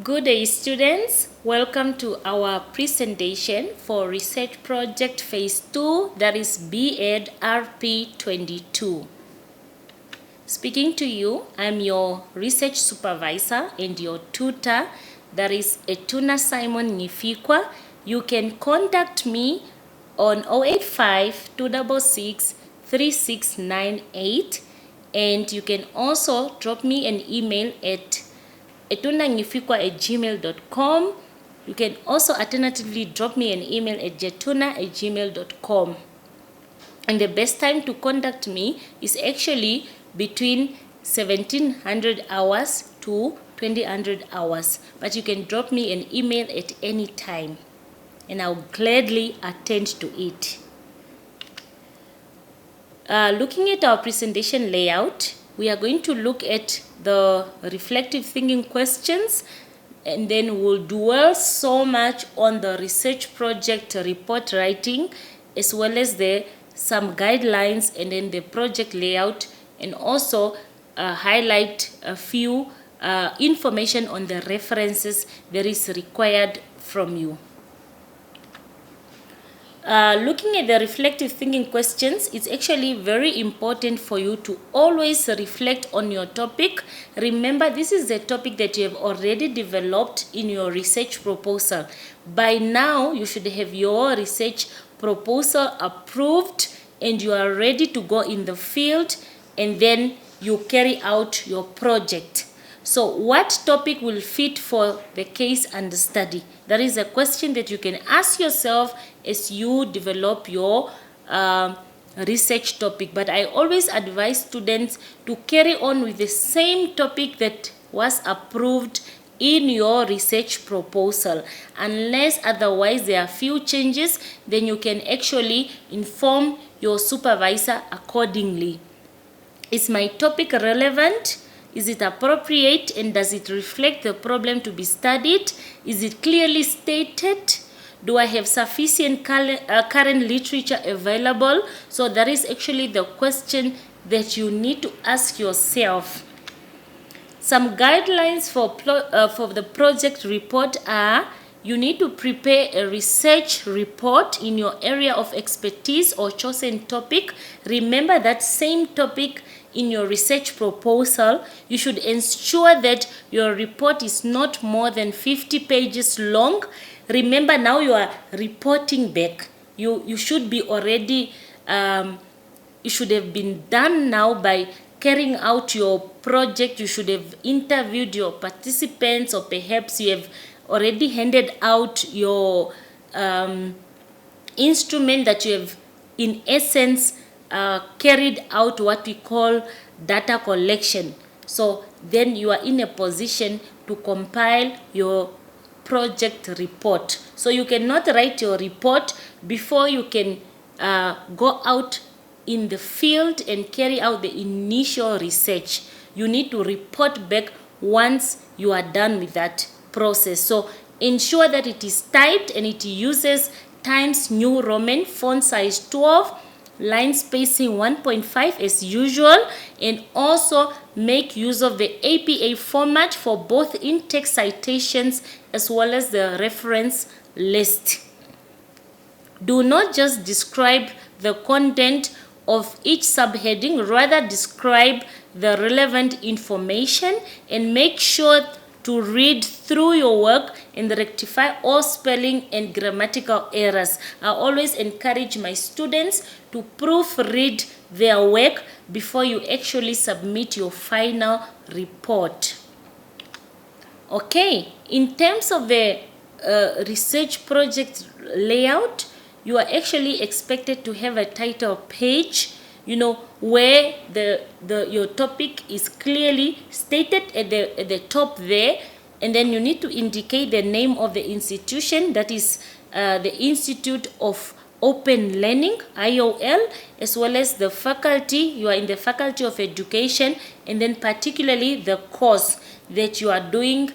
Good day, students. Welcome to our presentation for Research Project Phase 2, that is B.Ed Rp22. Speaking to you, I'm your research supervisor and your tutor, that is Etuna Simon Nifikwa. You can contact me on 085 266 3698, and you can also drop me an email at etunangifikwa@gmail.com. You can also alternatively drop me an email at jetuna@gmail.com. And the best time to contact me is actually between 1700 hours to 2000 hours. But you can drop me an email at any time, and I'll gladly attend to it. Looking at our presentation layout, we are going to look at the reflective thinking questions, and then we'll dwell so much on the research project report writing, as well as some guidelines, and then the project layout, and also highlight a few information on the references that is required from you. Looking at the reflective thinking questions, it's actually very important for you to always reflect on your topic. Remember, this is a topic that you have already developed in your research proposal. By now, you should have your research proposal approved and you are ready to go in the field, and then you carry out your project. So what topic will fit for the case under study? That is a question that you can ask yourself as you develop your research topic. But I always advise students to carry on with the same topic that was approved in your research proposal. Unless otherwise there are few changes, then you can actually inform your supervisor accordingly. Is my topic relevant? Is it appropriate, and does it reflect the problem to be studied? Is it clearly stated? Do I have sufficient current literature available? So that is actually the question that you need to ask yourself. Some guidelines for the project report are: you need to prepare a research report in your area of expertise or chosen topic. Remember that same topic in your research proposal. You should ensure that your report is not more than 50 pages long. Remember, now you are reporting back. You should be already, you should have been done now by carrying out your project. You should have interviewed your participants, or perhaps you have already handed out your instrument that you have, in essence, carried out what we call data collection. So then you are in a position to compile your project report. So you cannot write your report before you can go out in the field and carry out the initial research. You need to report back once you are done with that process. So ensure that it is typed and it uses Times New Roman, font size 12, line spacing 1.5 as usual, and also make use of the APA format for both in-text citations as well as the reference list. Do not just describe the content of each subheading, rather describe the relevant information, and make sure to read through your work and rectify all spelling and grammatical errors. I always encourage my students to proofread their work before you actually submit your final report. Okay, in terms of the research project layout, you are actually expected to have a title page, where your topic is clearly stated at the top there, and then you need to indicate the name of the institution, that is the Institute of Open Learning, IOL, as well as the faculty. You are in the Faculty of Education, and then particularly the course that you are doing,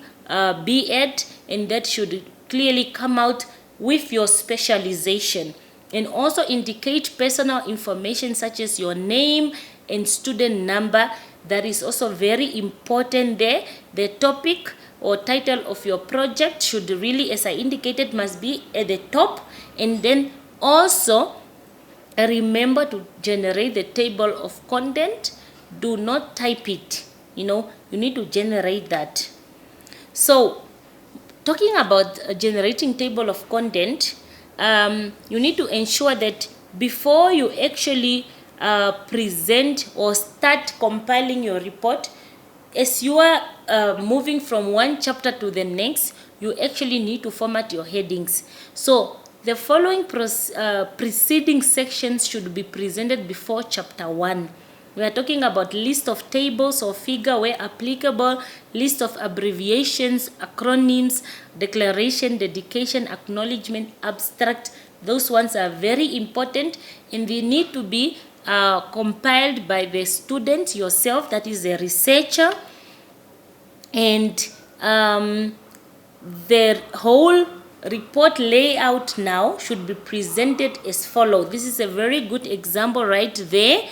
B.Ed, and that should clearly come out with your specialization. And also indicate personal information such as your name and student number, That is also very important there. The topic or title of your project should really, as I indicated, must be at the top. And then also remember to generate the table of content. Do not type it. You need to generate that. So talking about generating table of content, you need to ensure that before you actually present or start compiling your report, as you are moving from one chapter to the next, you actually need to format your headings. So the following preceding sections should be presented before chapter 1. We are talking about list of tables or figure where applicable, list of abbreviations, acronyms, declaration, dedication, acknowledgement, abstract. Those ones are very important, and they need to be compiled by the student yourself, that is the researcher. And the whole report layout now should be presented as follows. This is a very good example right there.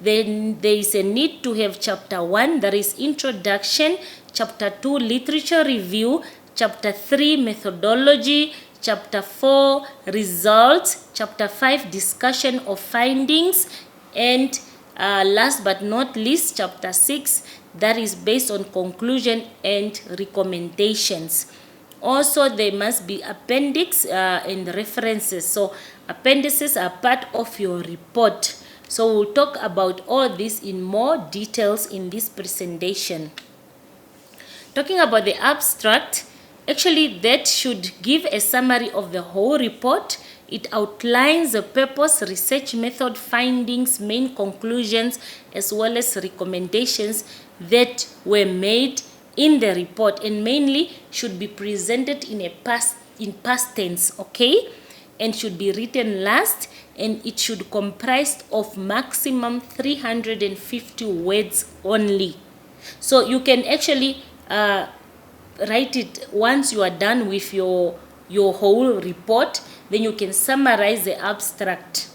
Then there is a need to have chapter 1, that is introduction, chapter 2, literature review, chapter 3, methodology, chapter 4, results, chapter 5, discussion of findings, and last but not least, chapter 6, that is based on conclusion and recommendations. Also, there must be appendix and references. So appendices are part of your report. So we'll talk about all this in more details in this presentation. Talking about the abstract, actually that should give a summary of the whole report. It outlines the purpose, research method, findings, main conclusions, as well as recommendations that were made in the report, and mainly should be presented in past tense, okay? And should be written last, and it should comprise of maximum 350 words only. So you can actually write it once you are done with your whole report, then you can summarize the abstract.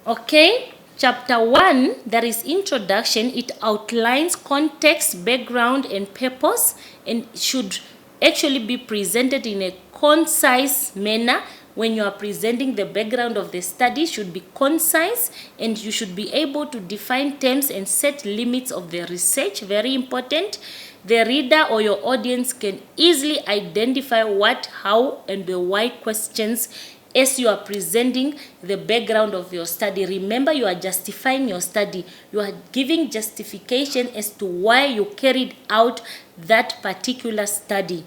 Okay, chapter 1, that is introduction. It outlines context, background, and purpose, and should actually be presented in a concise manner. When you are presenting the background of the study, should be concise, and you should be able to define terms and set limits of the research. Very important. The reader or your audience can easily identify what, how, and the why questions as you are presenting the background of your study. Remember, you are justifying your study. You are giving justification as to why you carried out that particular study.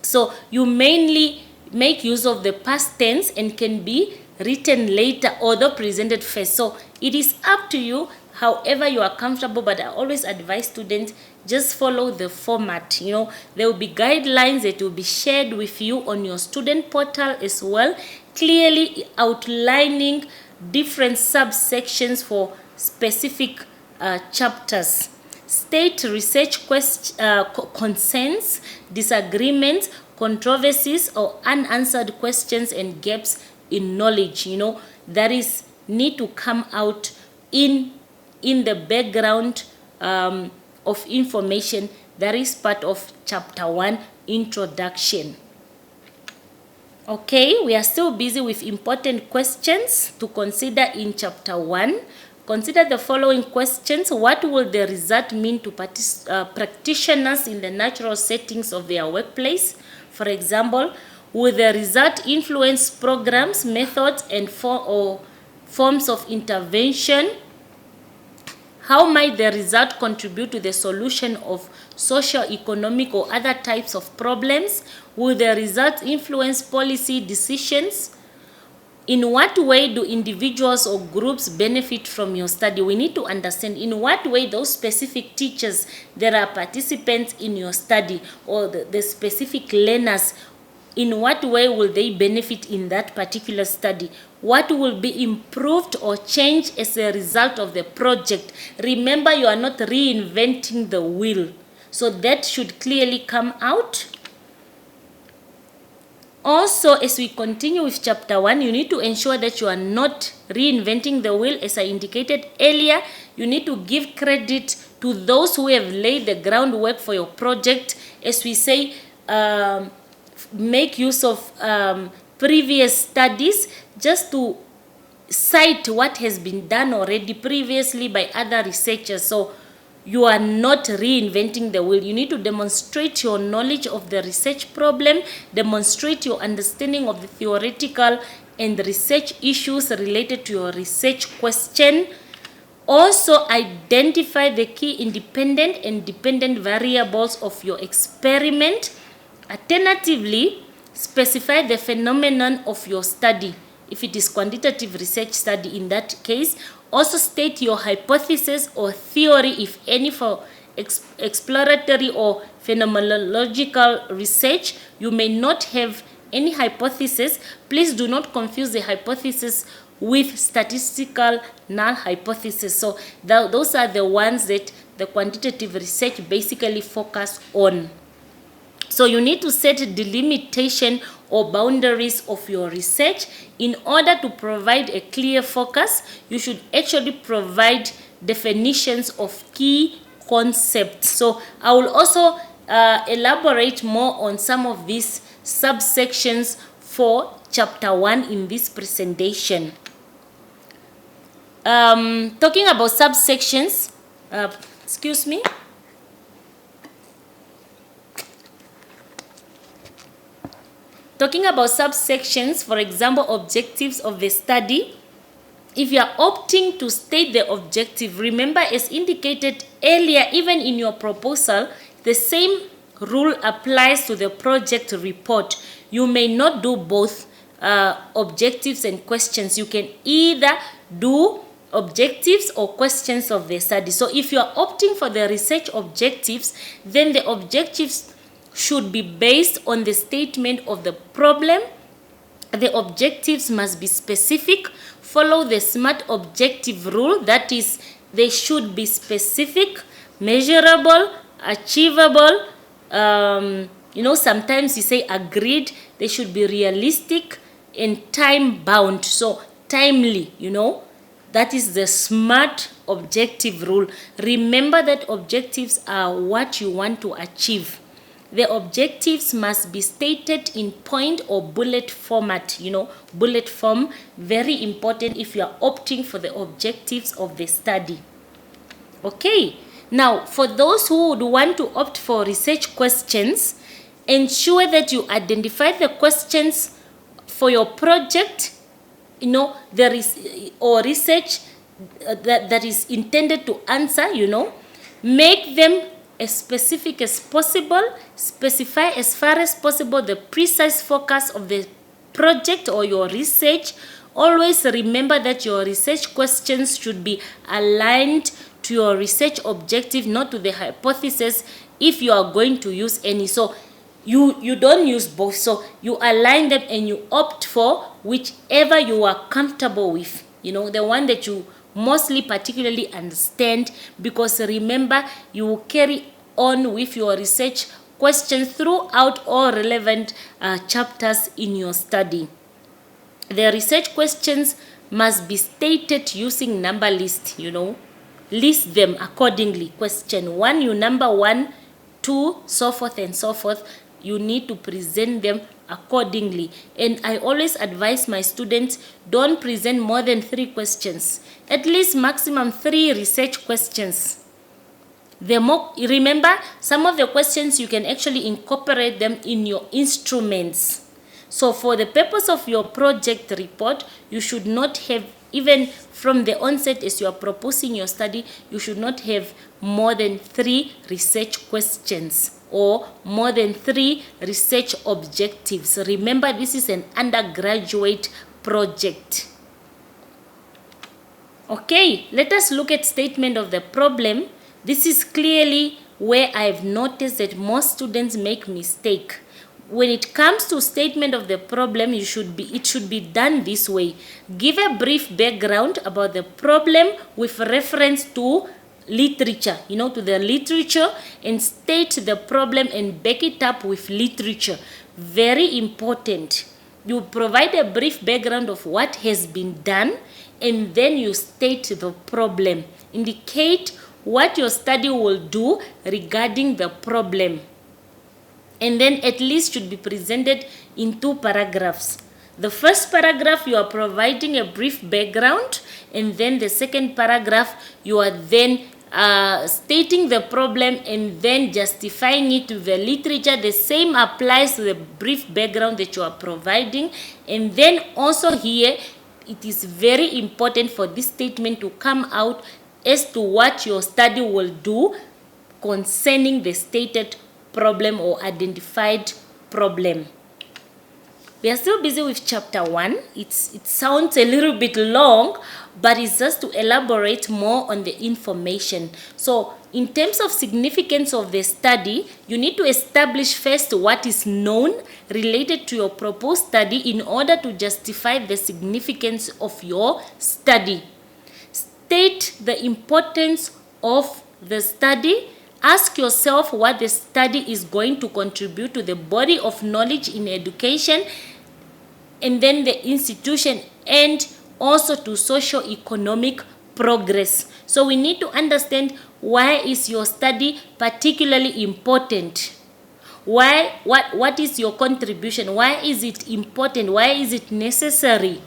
So you mainly make use of the past tense and can be written later, although presented first. So it is up to you, however you are comfortable, but I always advise students, just follow the format. There will be guidelines that will be shared with you on your student portal as well, clearly outlining different subsections for specific chapters. State research concerns, disagreements, controversies, or unanswered questions and gaps in knowledge, that is need to come out in the background of information. That is part of chapter 1, introduction. Okay, we are still busy with important questions to consider in chapter 1. Consider the following questions. What will the result mean to practitioners in the natural settings of their workplace? For example, will the result influence programs, methods, and forms of intervention? How might the result contribute to the solution of social, economic, or other types of problems? Will the result influence policy decisions? In what way do individuals or groups benefit from your study? We need to understand in what way those specific teachers that are participants in your study, or the specific learners, in what way will they benefit in that particular study? What will be improved or changed as a result of the project? Remember, you are not reinventing the wheel. So that should clearly come out. Also, as we continue with chapter 1, you need to ensure that you are not reinventing the wheel. As I indicated earlier, you need to give credit to those who have laid the groundwork for your project. As we say, make use of previous studies just to cite what has been done already previously by other researchers. So you are not reinventing the wheel. You need to demonstrate your knowledge of the research problem, demonstrate your understanding of the theoretical and research issues related to your research question. Also, identify the key independent and dependent variables of your experiment. Alternatively, specify the phenomenon of your study. If it is quantitative research study, in that case, also state your hypothesis or theory, if any, for exploratory or phenomenological research. You may not have any hypothesis. Please do not confuse the hypothesis with statistical null hypothesis. So those are the ones that the quantitative research basically focus on. So you need to set delimitation or boundaries of your research. In order to provide a clear focus, you should actually provide definitions of key concepts. So I will also elaborate more on some of these subsections for chapter 1 in this presentation. Talking about subsections, Talking about subsections, for example, objectives of the study. If you are opting to state the objective, remember, as indicated earlier, even in your proposal, the same rule applies to the project report. You may not do both objectives and questions. You can either do objectives or questions of the study. So if you are opting for the research objectives, then the objectives should be based on the statement of the problem. The objectives must be specific. Follow the SMART objective rule. That is, they should be specific, measurable, achievable. Sometimes you say agreed. They should be realistic and time bound. So timely, that is the SMART objective rule. Remember that objectives are what you want to achieve. The objectives must be stated in point or bullet format, bullet form, very important if you are opting for the objectives of the study. Okay, now for those who would want to opt for research questions, ensure that you identify the questions for your project, there is, or research that is intended to answer, make them as specific as possible, specify as far as possible the precise focus of the project or your research. Always remember that your research questions should be aligned to your research objective, not to the hypothesis, if you are going to use any. So you don't use both. So you align them and you opt for whichever you are comfortable with, the one that you mostly particularly understand, because remember, you will carry on with your research questions throughout all relevant chapters in your study. The research questions must be stated using number list, list them accordingly. Question 1, you number 1, 2, so forth and so forth. You need to present them accordingly. And I always advise my students, don't present more than 3 questions. At least maximum 3 research questions. Remember, some of the questions you can actually incorporate them in your instruments. So for the purpose of your project report, you should not have, even from the onset as you are proposing your study, you should not have more than 3 research questions or more than 3 research objectives. Remember, this is an undergraduate project. Okay, let us look at statement of the problem. This is clearly where I've noticed that most students make mistake. When it comes to statement of the problem, it should be done this way. Give a brief background about the problem with reference to literature, to the literature, and state the problem and back it up with literature. very important. You provide a brief background of what has been done, and then you state the problem. Indicate what your study will do regarding the problem. And then at least should be presented in 2 paragraphs. The first paragraph, you are providing a brief background, and then the second paragraph, you are then stating the problem and then justifying it to the literature. The same applies to the brief background that you are providing. And then also here, it is very important for this statement to come out as to what your study will do concerning the stated problem or identified problem. We are still busy with chapter 1. It sounds a little bit long, but it's just to elaborate more on the information. So in terms of significance of the study, you need to establish first what is known related to your proposed study in order to justify the significance of your study. State the importance of the study. Ask yourself what the study is going to contribute to the body of knowledge in education, and then the institution, and also to socio-economic progress. So we need to understand, why is your study particularly important? Why, what is your contribution? Why is it important? Why is it necessary?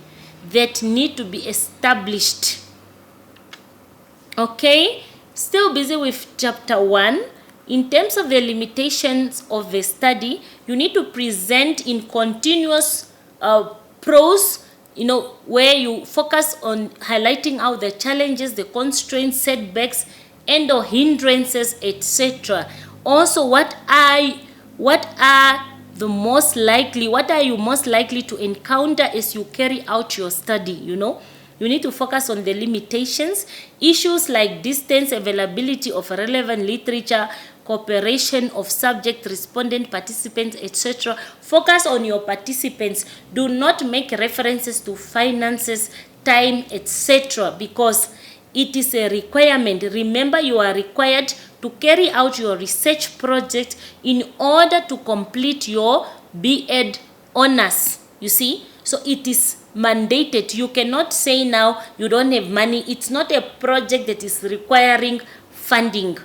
That need to be established. Okay, still busy with chapter 1. In terms of the limitations of the study, you need to present in continuous prose, where you focus on highlighting out the challenges, the constraints, setbacks, and or hindrances, etc. Also, what are you most likely to encounter as you carry out your study? You need to focus on the limitations, issues like distance, availability of relevant literature, cooperation of subject, respondent, participants, etc. Focus on your participants. Do not make references to finances, time, etc. because it is a requirement. Remember, you are required to carry out your research project in order to complete your B.Ed honors. You see? So it is mandated. You cannot say now you don't have money. It's not a project that is requiring funding.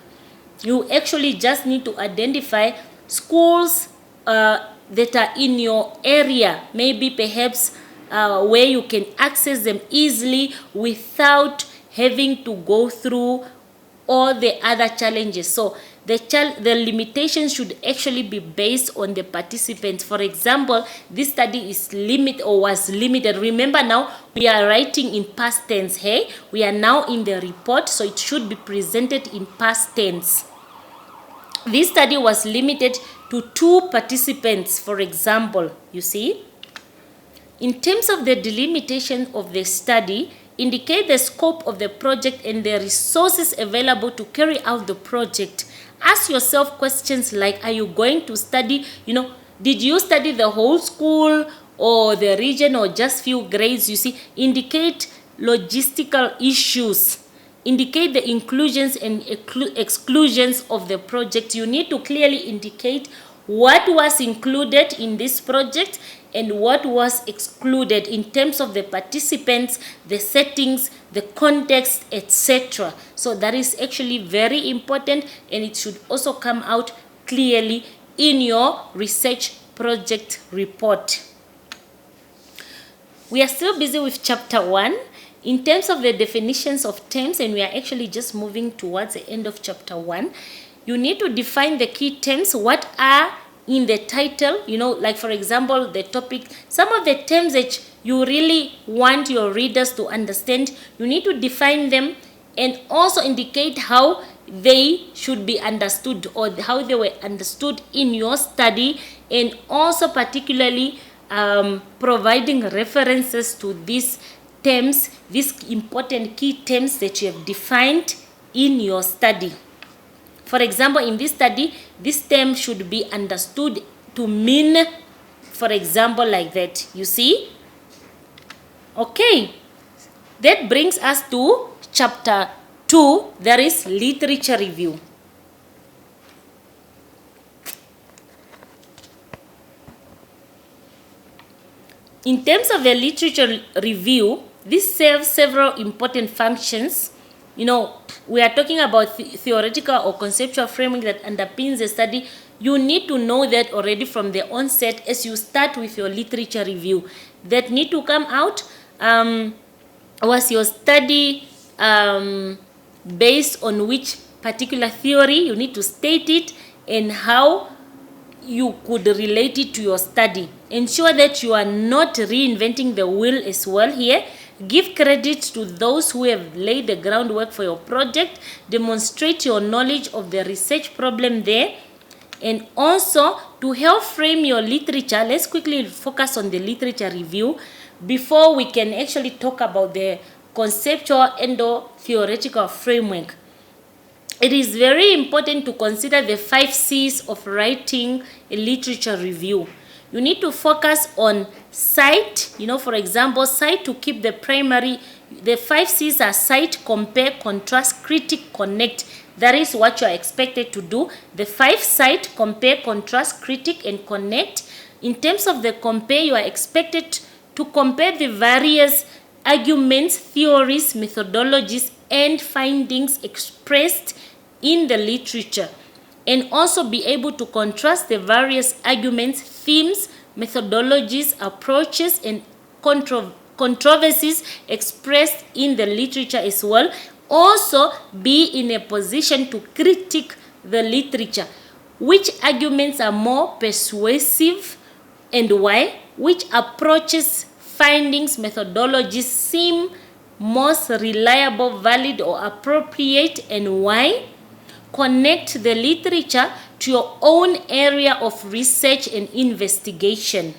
You actually just need to identify schools that are in your area, maybe perhaps where you can access them easily without having to go through all the other challenges. So the limitations should actually be based on the participants. For example, this study is was limited. Remember, now we are writing in past tense. Hey, we are now in the report, so it should be presented in past tense. This study was limited to 2 participants, for example, you see. In terms of the delimitation of the study, indicate the scope of the project and the resources available to carry out the project. Ask yourself questions like, are you going to study, did you study the whole school or the region or just few grades? You see, indicate logistical issues. Indicate the inclusions and exclusions of the project. You need to clearly indicate what was included in this project and what was excluded in terms of the participants, the settings, the context, etc. So that is actually very important, and it should also come out clearly in your research project report. We are still busy with chapter 1. In terms of the definitions of terms, and we are actually just moving towards the end of chapter 1, you need to define the key terms. What are in the title, like for example, the topic, some of the terms that you really want your readers to understand, you need to define them and also indicate how they should be understood or how they were understood in your study, and also particularly providing references to these terms, these important key terms that you have defined in your study. For example, in this study, this term should be understood to mean, for example, like that. You see? Okay. That brings us to chapter 2. There is literature review. In terms of the literature review, this serves several important functions. We are talking about theoretical or conceptual framework that underpins the study. You need to know that already from the onset as you start with your literature review. That need to come out. Was your study based on which particular theory? You need to state it and how you could relate it to your study. Ensure that you are not reinventing the wheel as well here. Give credit to those who have laid the groundwork for your project. Demonstrate your knowledge of the research problem there. And also, to help frame your literature, let's quickly focus on the literature review before we can actually talk about the conceptual and or theoretical framework. It is very important to consider the 5 C's of writing a literature review. You need to focus on cite, for example, cite to keep the primary. The 5 C's are cite, compare, contrast, critique, connect. That is what you are expected to do. The 5 cite, compare, contrast, critique, and connect. In terms of the compare, you are expected to compare the various arguments, theories, methodologies, and findings expressed in the literature, and also be able to contrast the various arguments, themes, methodologies, approaches, and controversies expressed in the literature as well. Also be in a position to critique the literature. Which arguments are more persuasive and why? Which approaches, findings, methodologies seem most reliable, valid, or appropriate, and why? Connect the literature to your own area of research and investigation.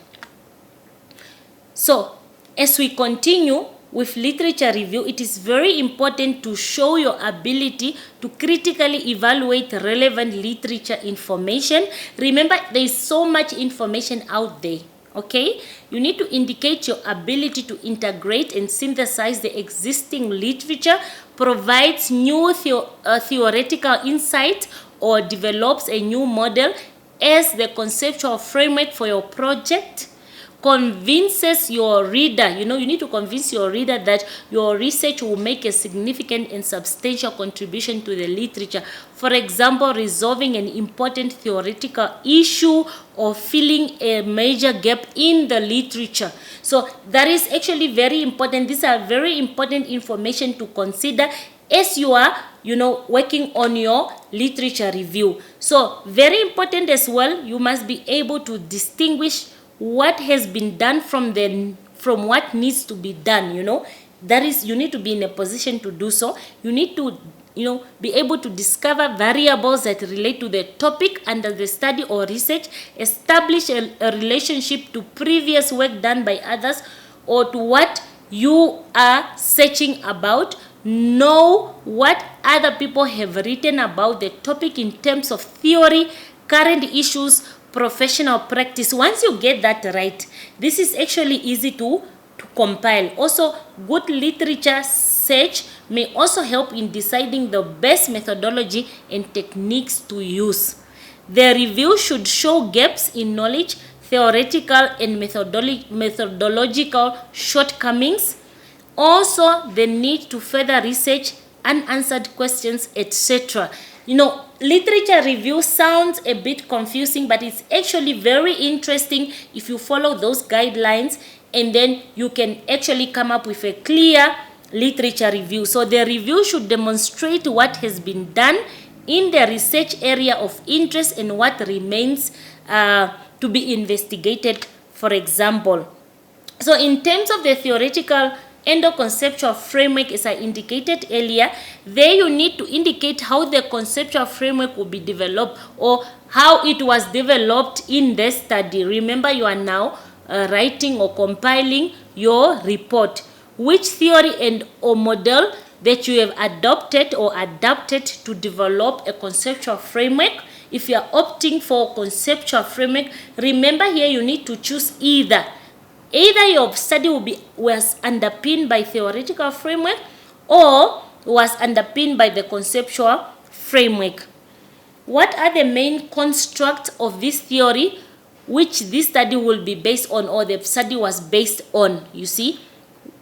So, as we continue with literature review, it is very important to show your ability to critically evaluate relevant literature information. Remember, there is so much information out there. Okay, you need to indicate your ability to integrate and synthesize the existing literature, provides new theoretical insight, or develops a new model as the conceptual framework for your project. Convinces your reader, you need to convince your reader that your research will make a significant and substantial contribution to the literature. For example, resolving an important theoretical issue or filling a major gap in the literature. So that is actually very important. These are very important information to consider as you are, working on your literature review. So very important as well, you must be able to distinguish what has been done from what needs to be done. That is, you need to be in a position to do so. You need to be able to discover variables that relate to the topic under the study or research, establish a relationship to previous work done by others or to what you are searching about. Know what other people have written about the topic in terms of theory, current issues, professional practice. Once you get that right, this is actually easy to compile. Also, good literature search may also help in deciding the best methodology and techniques to use. The review should show gaps in knowledge, theoretical and methodological shortcomings. Also, the need to further research unanswered questions, etc. Literature review sounds a bit confusing, but it's actually very interesting if you follow those guidelines, and then you can actually come up with a clear literature review. So the review should demonstrate what has been done in the research area of interest and what remains to be investigated, for example. So in terms of the theoretical and the conceptual framework, as I indicated earlier, there you need to indicate how the conceptual framework will be developed or how it was developed in the study. Remember, you are now writing or compiling your report. Which theory and or model that you have adopted or adapted to develop a conceptual framework. If you are opting for conceptual framework, remember here you need to choose either your study was underpinned by theoretical framework or was underpinned by the conceptual framework. What are the main constructs of this theory? which this study will be based on, or the study was based on. You see,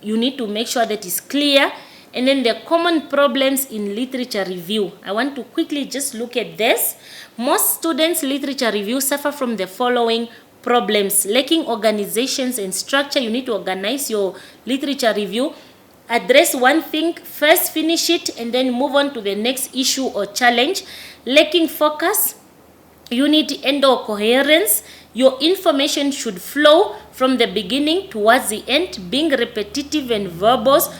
you need to make sure that is clear. And then the common problems in literature review. I want to quickly just look at this. Most students' literature review suffer from the following problems: lacking organizations and structure. You need to organize your literature review. Address one thing first, finish it, and then move on to the next issue or challenge. Lacking focus, unity, and/or coherence. Your information should flow from the beginning towards the end, being repetitive and verbose.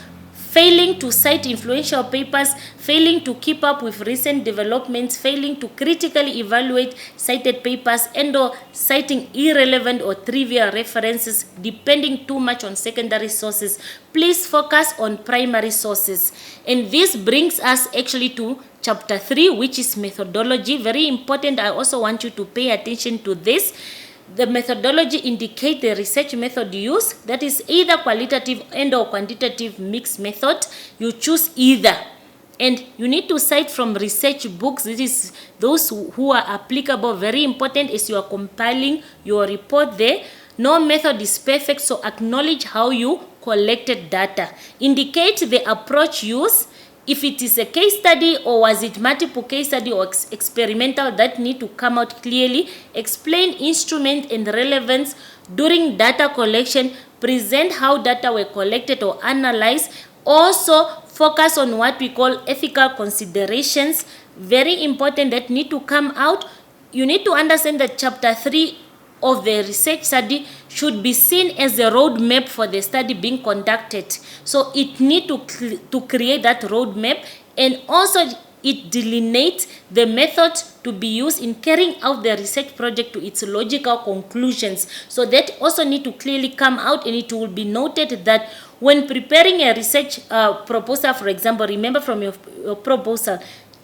Failing to cite influential papers, failing to keep up with recent developments, failing to critically evaluate cited papers, and/or citing irrelevant or trivial references, depending too much on secondary sources. Please focus on primary sources. And this brings us actually to chapter 3, which is methodology. Very important. I also want you to pay attention to this. The methodology indicates the research method used, that is either qualitative and/or quantitative mixed method. You choose either. And you need to cite from research books. This is those who are applicable. Very important as you are compiling your report there. No method is perfect, so acknowledge how you collected data. Indicate the approach used. If it is a case study, or was it multiple case study or experimental, that need to come out clearly. Explain instrument and relevance during data collection. Present how data were collected or analyzed. Also focus on what we call ethical considerations. Very important, that need to come out. You need to understand that chapter 3 of the research study should be seen as a roadmap for the study being conducted. So it need to create that roadmap, and also it delineates the method to be used in carrying out the research project to its logical conclusions. So that also need to clearly come out, and it will be noted that when preparing a research proposal, for example, remember from your proposal,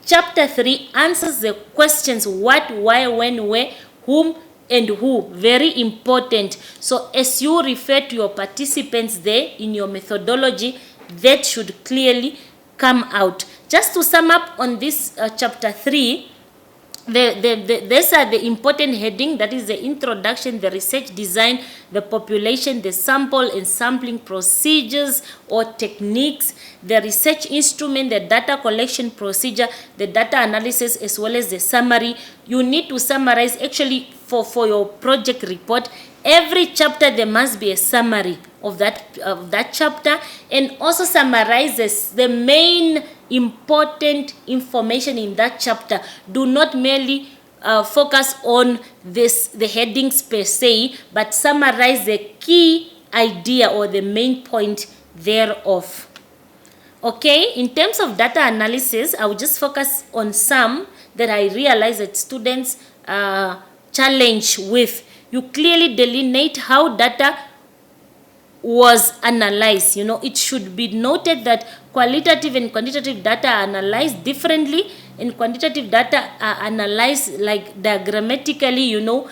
chapter 3 answers the questions what, why, when, where, whom, and who. Very important. So as you refer to your participants there in your methodology, that should clearly come out. Just to sum up on this chapter 3, these are the important heading, that is the introduction, the research design, the population, the sample and sampling procedures or techniques, the research instrument, the data collection procedure, the data analysis, as well as the summary. You need to summarize actually for your project report. Every chapter there must be a summary of that chapter, and also summarizes the main important information in that chapter. Do not merely focus on the headings per se, but summarize the key idea or the main point thereof. Okay, in terms of data analysis, I will just focus on some that I realize that students challenge with. You clearly delineate how data was analyzed. You know, it should be noted that qualitative and quantitative data are analyzed differently, and quantitative data are analyzed like diagrammatically. You know,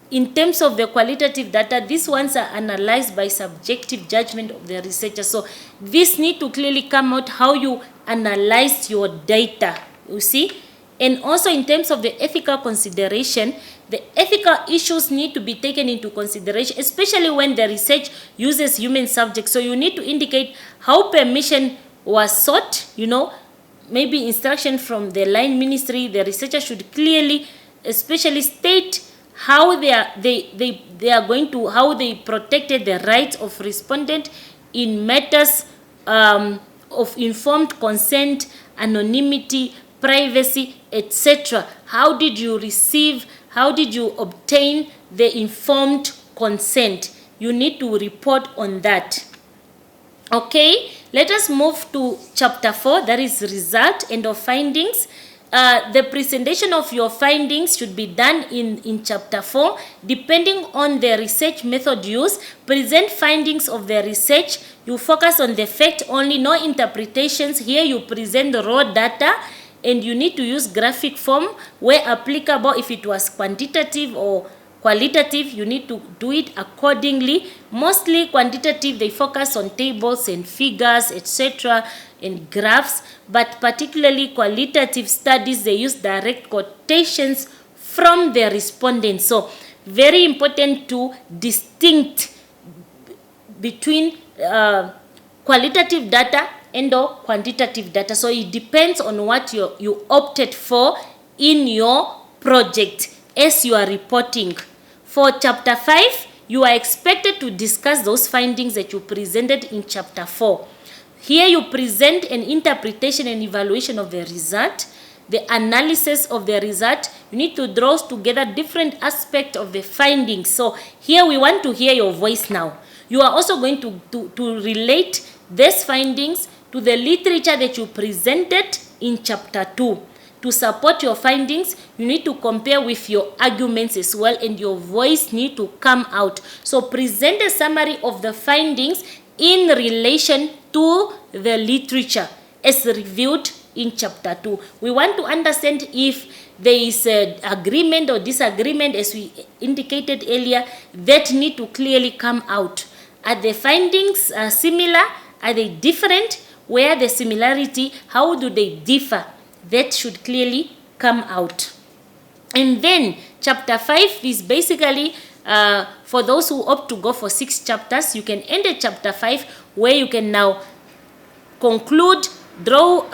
in terms of the qualitative data, these ones are analyzed by subjective judgment of the researcher. So this need to clearly come out how you analyze your data, you see. And also in terms of the ethical consideration, the ethical issues need to be taken into consideration, especially when the research uses human subjects. So you need to indicate how permission was sought, you know, maybe instruction from the line ministry. The researcher should clearly, especially state how how they protected the rights of respondent in matters of informed consent, anonymity, privacy, etc. How did you receive, how did you obtain the informed consent? You need to report on that. Okay, let us move to chapter 4, that is result and of findings. The presentation of your findings should be done in chapter 4. Depending on the research method used, present findings of the research. You focus on the fact only, no interpretations. Here you present the raw data, and you need to use graphic form where applicable. If it was quantitative or qualitative, you need to do it accordingly. Mostly quantitative, they focus on tables and figures, etc., and graphs, but particularly qualitative studies, they use direct quotations from the respondents. So Very important to distinct between qualitative data and or quantitative data. So it depends on what you opted for in your project as you are reporting. For chapter 5, you are expected to discuss those findings that you presented in chapter 4. Here you present an interpretation and evaluation of the result, the analysis of the result. You need to draw together different aspects of the findings. So here we want to hear your voice now. You are also going to relate these findings to the literature that you presented in chapter 2. To support your findings, you need to compare with your arguments as well, and your voice need to come out. So present a summary of the findings in relation to the literature as reviewed in chapter 2. We want to understand if there is an agreement or disagreement, as we indicated earlier, that need to clearly come out. Are the findings similar? Are they different? Where the similarity? How do they differ? That should clearly come out. And then chapter 5 is basically for those who opt to go for 6 chapters. You can end at chapter 5 where you can now conclude, draw,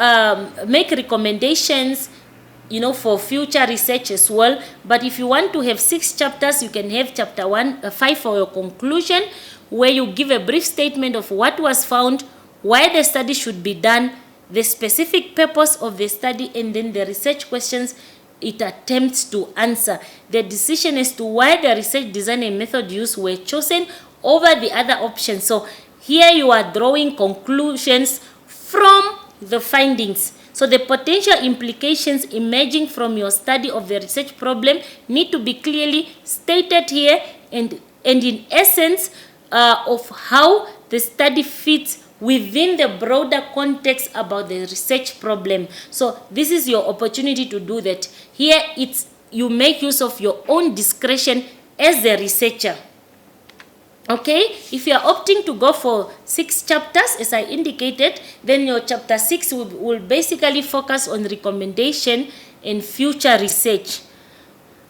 make recommendations, for future research as well. But if you want to have 6 chapters, you can have chapter 5 for your conclusion, where you give a brief statement of what was found, why the study should be done, the specific purpose of the study, and then the research questions it attempts to answer. The decision as to why the research design and method used were chosen over the other options. So here you are drawing conclusions from the findings. So the potential implications emerging from your study of the research problem need to be clearly stated here, and in essence of how the study fits within the broader context about the research problem. So this is your opportunity to do that. Here you make use of your own discretion as a researcher. Okay, if you are opting to go for 6 chapters, as I indicated, then your chapter 6 will basically focus on recommendation and future research.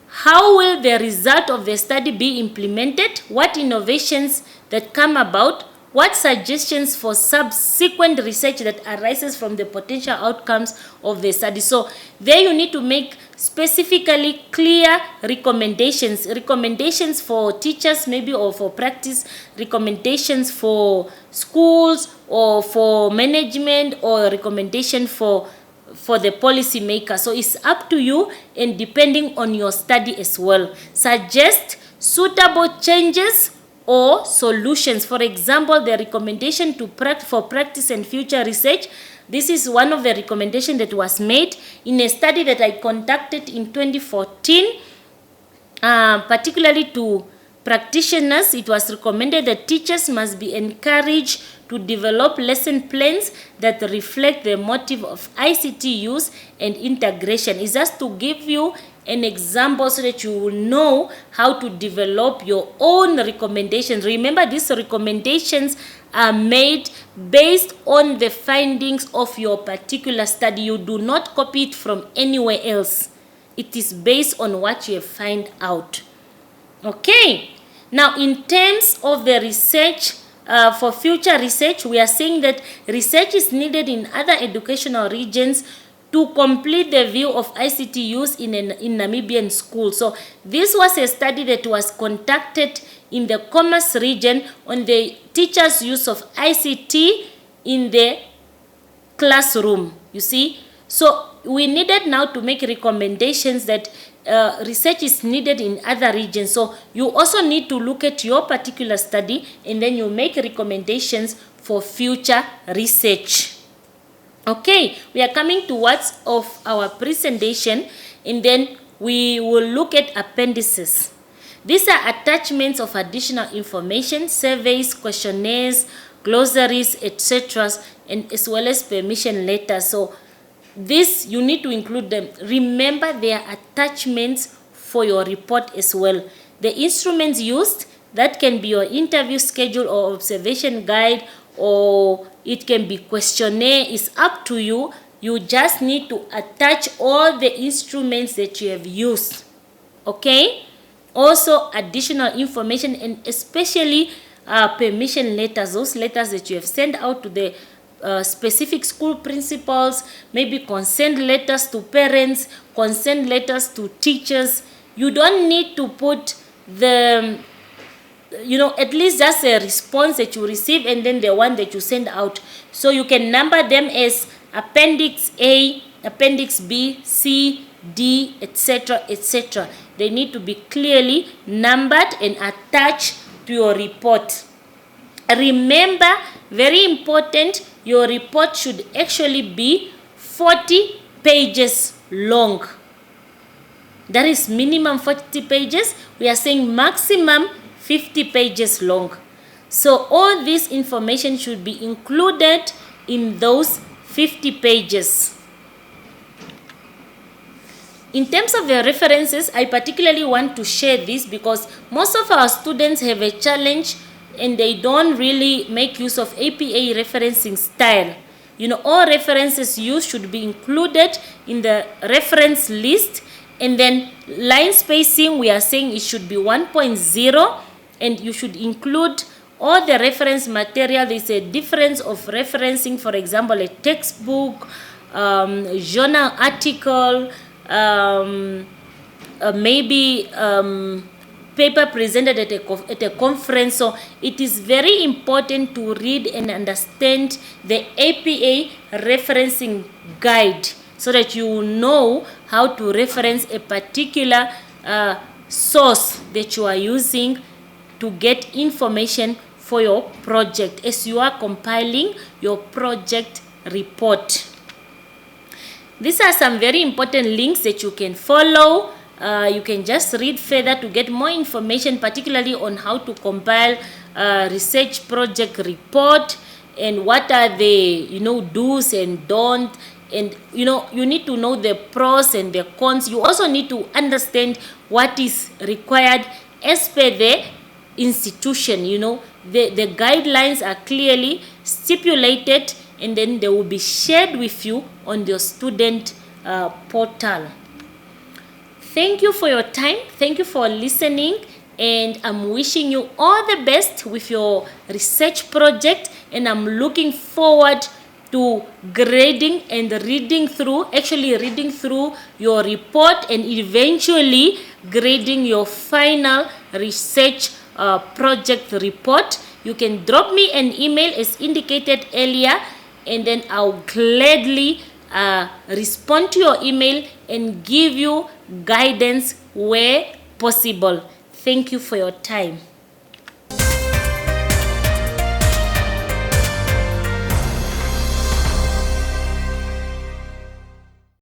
How will the result of the study be implemented? What innovations that come about? What suggestions for subsequent research that arises from the potential outcomes of the study? So there you need to make specifically clear recommendations. Recommendations for teachers maybe, or for practice, recommendations for schools or for management, or recommendation for the policy maker. So it's up to you, and depending on your study as well. Suggest suitable changes or solutions. For example, the recommendation for practice and future research. This is one of the recommendations that was made in a study that I conducted in 2014, particularly to practitioners. It was recommended that teachers must be encouraged to develop lesson plans that reflect the motive of ICT use and integration. It's just to give you an example so that you will know how to develop your own recommendations. Remember, these recommendations are made based on the findings of your particular study. You do not copy it from anywhere else. It is based on what you have found out. Okay. Now, in terms of the research, for future research, we are saying that research is needed in other educational regions to complete the view of ICT use in Namibian schools. So this was a study that was conducted in the Commerce region on the teachers' use of ICT in the classroom, you see. So we needed now to make recommendations that research is needed in other regions. So you also need to look at your particular study, and then you make recommendations for future research. Okay, we are coming towards of our presentation, and then we will look at appendices. These are attachments of additional information, surveys, questionnaires, glossaries, etc., and as well as permission letters. So this, you need to include them. Remember, they are attachments for your report as well. The instruments used, that can be your interview schedule or observation guide, or it can be questionnaire. It's up to you. You just need to attach all the instruments that you have used. Okay? also additional information, and especially permission letters, those letters that you have sent out to the specific school principals, maybe consent letters to parents, consent letters to teachers. You don't need to put the, at least just a response that you receive and then the one that you send out. So you can number them as Appendix A, Appendix B, C, D, etc., etc. They need to be clearly numbered and attached to your report. Remember, very important, your report should actually be 40 pages long. That is minimum 40 pages. We are saying maximum 50 pages long. So all this information should be included in those 50 pages. In terms of the references, I particularly want to share this because most of our students have a challenge and they don't really make use of APA referencing style. All references used should be included in the reference list, and then line spacing, we are saying it should be 1.0, and you should include all the reference material. There's a difference of referencing, for example, a textbook, journal article, maybe paper presented at a conference. So it is very important to read and understand the APA referencing guide so that you know how to reference a particular source that you are using to get information for your project as you are compiling your project report. These are some very important links that you can follow. You can just read further to get more information, particularly on how to compile a research project report and what are the do's and don'ts. And you need to know the pros and the cons. You also need to understand what is required as per the institution. The guidelines are clearly stipulated, and then they will be shared with you on your student portal. Thank you for your time. Thank you for listening, and I'm wishing you all the best with your research project, and I'm looking forward to grading and reading through your report and eventually grading your final research project report. You can drop me an email as indicated earlier, and then I'll gladly respond to your email and give you guidance where possible. Thank you for your time.